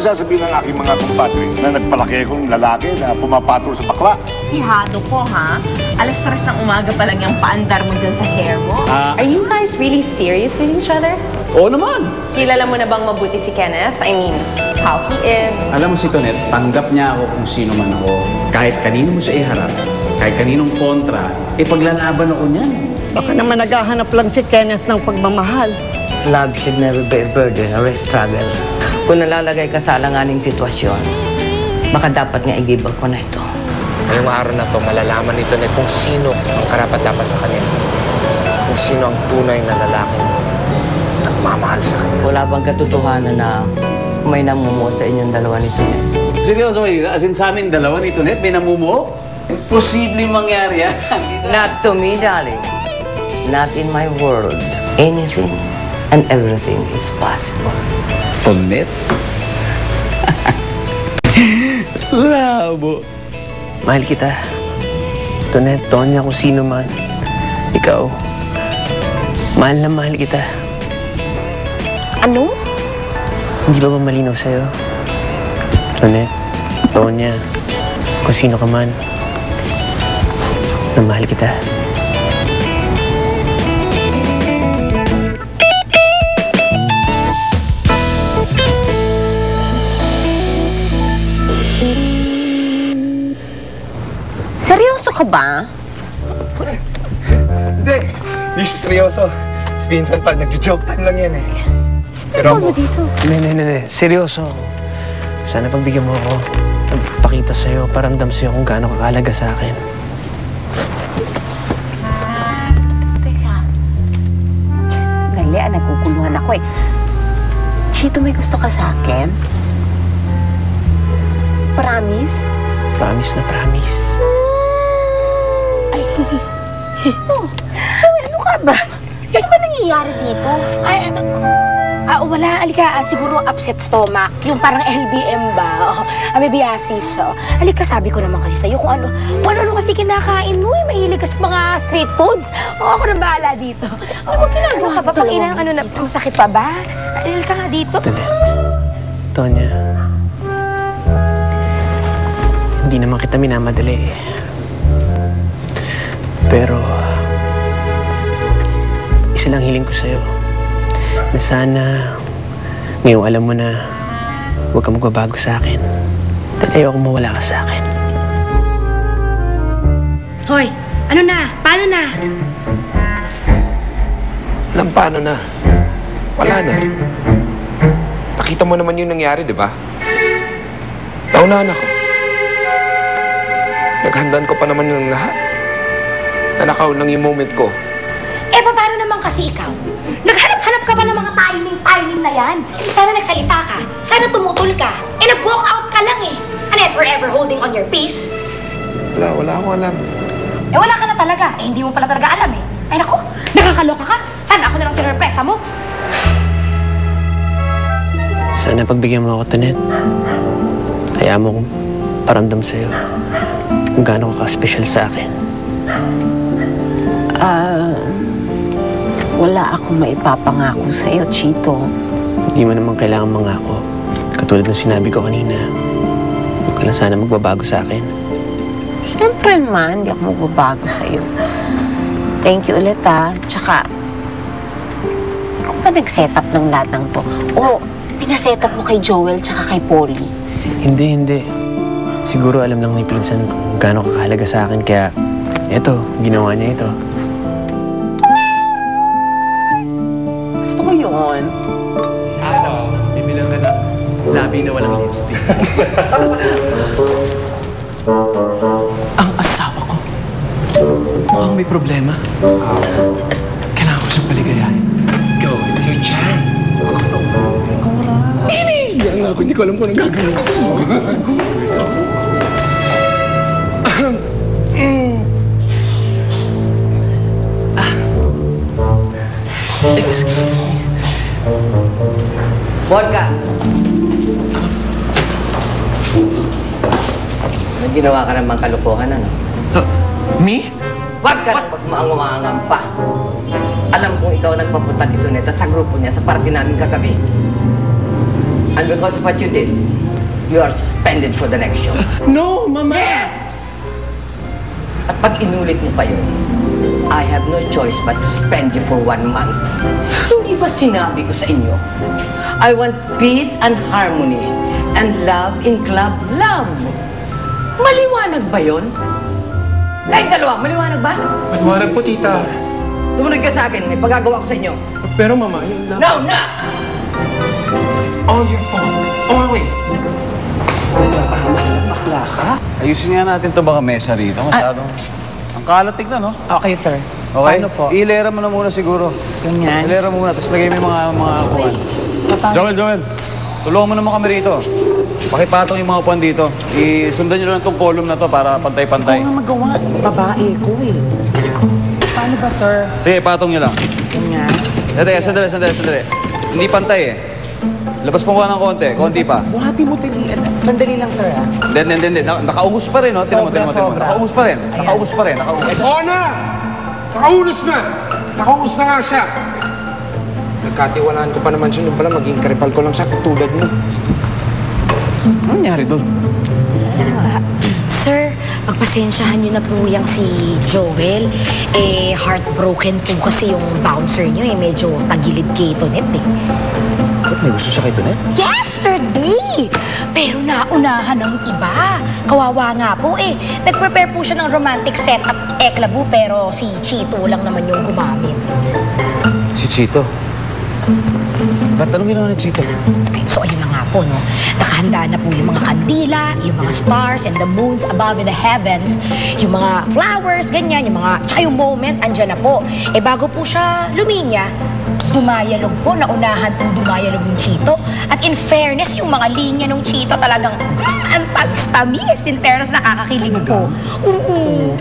ang sasabihin ng aking mga kumpadre na nagpalaki akong lalaki na pumapatol sa bakla? Hihado ko, ha? Alas 3 ng umaga pa lang yung paandar mo dyan sa hair mo. Are you guys really serious with each other? Oo naman. Kilala mo na bang mabuti si Kenneth? I mean, how he is. Alam mo si Tonet, tanggap niya ako kung sino man ako. Kahit kanino mo siya iharap, kahit kaninong kontra, paglalaban ako niyan. Baka naman naghahanap lang si Kenneth ng pagmamahal. Love should never be a burden or a struggle. Kung nalalagay ka sa alanganing sitwasyon, baka dapat nga i-give up ko na ito. Ngayong araw na to, malalaman nito na kung sino ang karapat-dapat sa kanila. Kung sino ang tunay na lalaki na nagmamahal sa kanila. Wala bang katotohanan na may namumuo sa inyong dalawa nito? Seryoso, Maylina? As in sa amin dalawa ni Tonet, may namumuo? Imposibleng mangyari yan. Not to me, darling. Not in my world. Anything and everything is possible. Tonet? Labo. Mahal kita. Tonet, Tonya, kung sino man. Ikaw, mahal na mahal kita. Ano? Hindi ba malinaw sa'yo? Tonet, Tonya, kung sino ka man, na mahal kita. Seryoso ka ba? Hindi siya seryoso. Si Vincent pa, nagjo-joke time lang yan eh. Pero Ano dito? Ne. Seryoso. Sana pagbigyan mo ako. Magpakita sa'yo, paramdam sa'yo kung gaano kakalaga sa akin. Teka. Galea, nagkukuluhan ako eh. Chito, may gusto ka sa akin? Promise? Promise na promise. Ay, oh, Joel, ano ka ba? Ano ba nangyayari dito? Ay, wala. Alika, siguro upset stomach. Yung parang LBM ba? Amoebiasis. Alika, sabi ko naman kasi sa'yo kung ano kasi kinakain mo. Mahilig ka sa mga street foods. Ako nang bahala dito. Ano ba ginagawa ka ba? Pang inang masakit pa ba? Alika nga dito. Tonet, Tonya, hindi naman kita minamadali eh. Pero, isa lang hiling ko sa'yo, na sana, ngayong alam mo na, huwag ka magbabago sa akin. Dahil ayoko mawala ka sa akin. Hoy, ano na? Paano na? alam paano na. Wala na. Nakita mo naman yung nangyari, di ba? Naunahan ako. Naghandaan ko pa naman yung lahat. Nanakaw lang yung moment ko. Eh, paano naman kasi ikaw? Naghanap-hanap ka ba ng mga timing na yan? Eh, sana nagsalita ka. Sana tumutol ka. Eh, nag-walk out ka lang eh. And forever holding on your peace. Wala akong alam. Eh, wala ka na talaga. Eh, hindi mo pala talaga alam eh. Ay, naku, nakakaloka ka. Sana ako na lang sinurpresa mo. Sana pagbigyan mo ako, Tonet. Hayaan mo kong paramdam sa'yo kung gaano ka ka-special sa akin. Wala akong maipapangako sa'yo, Chito. Hindi mo naman kailangan mangako. Katulad ng sinabi ko kanina, huwag ka lang sana magbabago sa akin. Siyempre man, hindi ako magbabago sa'yo. Thank you ulit, ha. Tsaka, ikaw ba nag-set up ng lahat ng to? O, pinaset up mo kay Joel tsaka kay Polly? Hindi. Siguro alam lang ni Pinsan kung gaano kakahalaga sa akin, kaya eto, ginawa niya ito. Gusto ko yun. Bibilang ka ng labi na walang lipstick. Ang asawa ko. Mukhang may problema. Kailangan ko siyang paligayahin. Go, it's your chance. Hindi ko alam kung anong gagawin ko. Excuse me. Vodka! May ginawa ka namang kalukuhan, ano? Me? Huwag ka nang magmaang-umaangang pa. Alam kong ikaw nagpapunta kito nito sa grupo niya sa party namin kagabi. And because of what you did, you are suspended for the next show. No, Mama! Yes! At pag inulit mo pa yun, I have no choice but to suspend you for 1 month. Hindi ba sinabi ko sa inyo? I want peace and harmony and love in club love. Maliwanag ba yun? Kayong dalawa, maliwanag ba? Maliwanag po, tita. Sumunod ka sa akin, may pagagawa ko sa inyo. Pero, Mama, yun lang. No, no! This is all your fault. Always. Bakla ka? Ayusin nga natin to baka mesa rito. Masyadong... Ang kalat tignan, no? Okay, sir. Okay? Paano po? Ilera mo na muna siguro. Ganyan. Ilera mo muna, tapos lagay mo yung mga kuwan. Joel, tulungan mo naman kami rito. Pakipatong yung mga upuan dito. Isundan nyo lang itong column na to para pantay-pantay. Ikaw nga magawa. Babae ko eh. Paano ba, sir? Sige, patong nyo lang. Ganyan. Sandali. Hindi pantay eh. Labas mo ng konti pa. Buhati mo din. Sandali lang, sir, ha? Hindi. Nakaubos pa rin, no? Tinan mo. Sobra. Nakaubos pa rin. Oo na! Nakaunos na! Nakaunos na nga siya! Nagkatiwalaan ko pa naman siya nung pala maging karipal ko lang siya tulad mo. Ano nangyari doon? Sir, pagpasensyahan niyo na po yung si Joel. Heartbroken po kasi yung bouncer niyo medyo tagilid kay Tonet Ba't may gusto siya kay Tonet? Yesterday! Pero naunahan ng iba. Kawawa nga po Nag-prepare po siya ng romantic setup eklabo pero si Chito lang naman yung gumamit. Si Chito. Ba't anong ginawa ni Chito? So ayun na nga po, no? Nakahanda na po yung mga kandila, yung mga stars and the moons above in the heavens, yung mga flowers, ganyan, tsaka yung moment, andyan na po. Bago po siya luminya, dumayalog po, naunahan pong dumayalog yung Chito. At in fairness, yung mga linya ng Chito talagang ang tamis-tamis. In fairness, nakakakilig po. Oo.